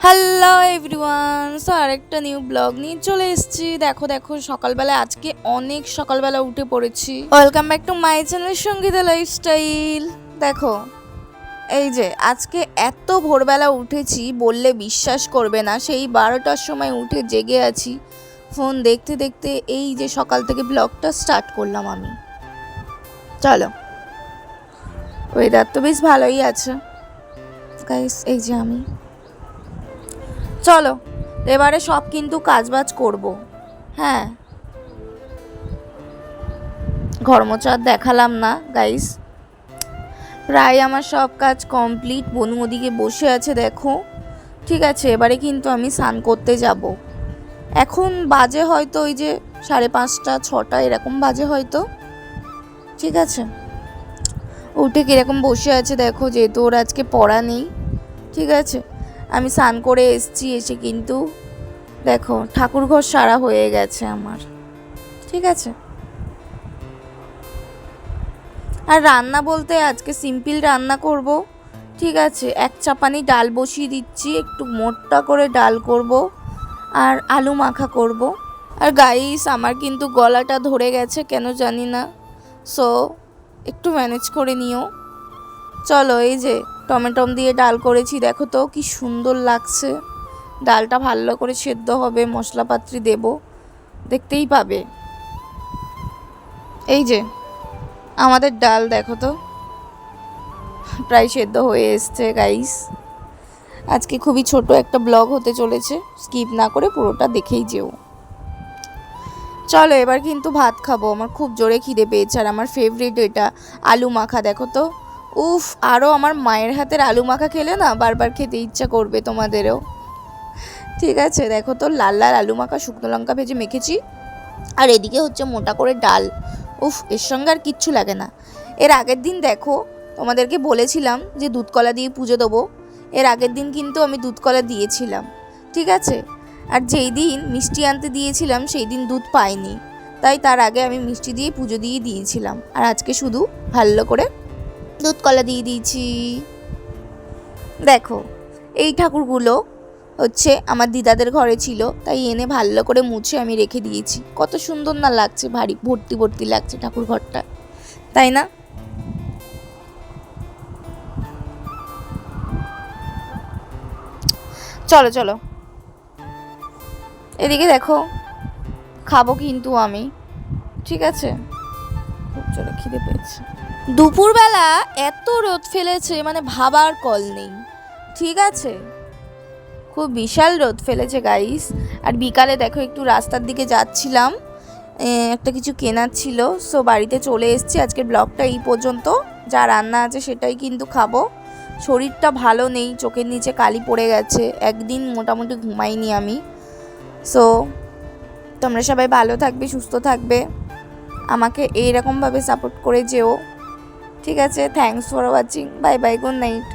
Hello everyone, so আরেকটা new blog নিয়ে চলে এসেছি। দেখো দেখো সকালবেলা, আজকে অনেক সকালবেলা উঠে পড়েছি। Welcome back to my channel Sangeeta lifestyle. দেখো এই যে আজকে এত ভোরবেলা উঠেছি বললে বিশ্বাস করবে না, সেই 12টার সময় উঠে জেগে আছি ফোন দেখতে দেখতে। এই যে সকাল থেকে ব্লগটা স্টার্ট করলাম আমি। চলো, ওয়েদার তো বেশ ভালোই আছে গাইস। এই যে আমি, চলো এবারে সব কিন্তু কাজবাজ করব। হ্যাঁ, ঘর মোছা দেখালাম না গাইস, প্রায় আমার সব কাজ কমপ্লিট। বনু ওদিকে বসে আছে দেখো। ঠিক আছে, এবারে কিন্তু আমি স্নান করতে যাব। এখন বাজে হয়তো ওই যে 5:30 6টা এরকম বাজে হয়তো। ঠিক আছে, উঠে কীরকম বসে আছে দেখো, যেহেতু ওর আজকে পড়া নেই। ঠিক আছে, আমি স্নান করে এসছি, এসে কিন্তু দেখো ঠাকুরঘর সারা হয়ে গেছে আমার। ঠিক আছে, আর রান্না বলতে আজকে সিম্পল রান্না করব। ঠিক আছে, এক চাপানি ডাল বসিয়ে দিচ্ছি, একটু মোটা করে ডাল করব আর আলু মাখা করব। আর গাইস, আমার কিন্তু গলাটা ধরে গেছে কেন জানি না, সো একটু ম্যানেজ করে নিও। চলো, এই যে টমেটো দিয়ে ডাল করেছি, দেখো তো কি সুন্দর লাগছে। ডালটা ভালো করে সেদ্ধ হবে, মশলাপাতি দেব, দেখতেই পাবে। এই যে আমাদের ডাল দেখো তো প্রায় সেদ্ধ হয়ে এসছে গাইস। আজকে খুবই ছোট একটা ব্লগ হতে চলেছে, স্কিপ না করে পুরোটা দেখেই যেও। চলো এবার কিন্তু ভাত খাবো, আমার খুব জোরে খিদে পেয়েছে। আর আমার ফেভারিট এটা আলু মাখা, দেখো তো। উফ, আরও আমার মায়ের হাতের আলু মাখা খেলে না বারবার খেতে ইচ্ছা করবে তোমাদেরও। ঠিক আছে, দেখো তো লাল লাল আলু মাখা, শুকনো লঙ্কা ভেজে মেখেছি, আর এদিকে হচ্ছে মোটা করে ডাল। উফ, এর সঙ্গে আর কিচ্ছু লাগে না। এর আগের দিন দেখো তোমাদেরকে বলেছিলাম যে দুধ কলা দিয়ে পুজো দেবো। এর আগের দিন কিন্তু আমি দুধ কলা দিয়েছিলাম। ঠিক আছে, আর যেই দিন মিষ্টি আনতে দিয়েছিলাম সেই দিন দুধ পাইনি, তাই তার আগে আমি মিষ্টি দিয়ে পুজো দিয়ে দিয়েছিলাম। আর আজকে শুধু ভালো করে দুধ কলা দিয়ে দিয়েছি। দেখো এই ঠাকুরগুলো হচ্ছে আমার দিদাদের ঘরে ছিল, তাই এনে ভালো করে মুছে আমি রেখে দিয়েছি। কত সুন্দর না লাগছে, ভারী ভর্তি ভর্তি লাগছে ঠাকুর ঘরটা, তাই না? চলো চলো, এদিকে দেখো খাবো কিন্তু আমি। ঠিক আছে, খুব জোরে খিদে পেয়েছে। দুপুরবেলা এত রোদ ফেলেছে মানে ভাবার কল নেই। ঠিক আছে, খুব বিশাল রোদ ফেলেছে গাইস। আর বিকালে দেখো একটু রাস্তার দিকে যাচ্ছিলাম, একটা কিছু কেনার ছিল, সো বাড়িতে চলে এসেছি। আজকের ব্লগটা এই পর্যন্ত, যা রান্না আছে সেটাই কিন্তু খাবো। শরীরটা ভালো নেই, চোখের নিচে কালি পড়ে গেছে, একদিন মোটামুটি ঘুমাইনি আমি। সো তোমরা সবাই ভালো থাকবে, সুস্থ থাকবে, আমাকে এইরকমভাবে সাপোর্ট করে যেও। ঠিক আছে, thanks for watching, bye bye, good night.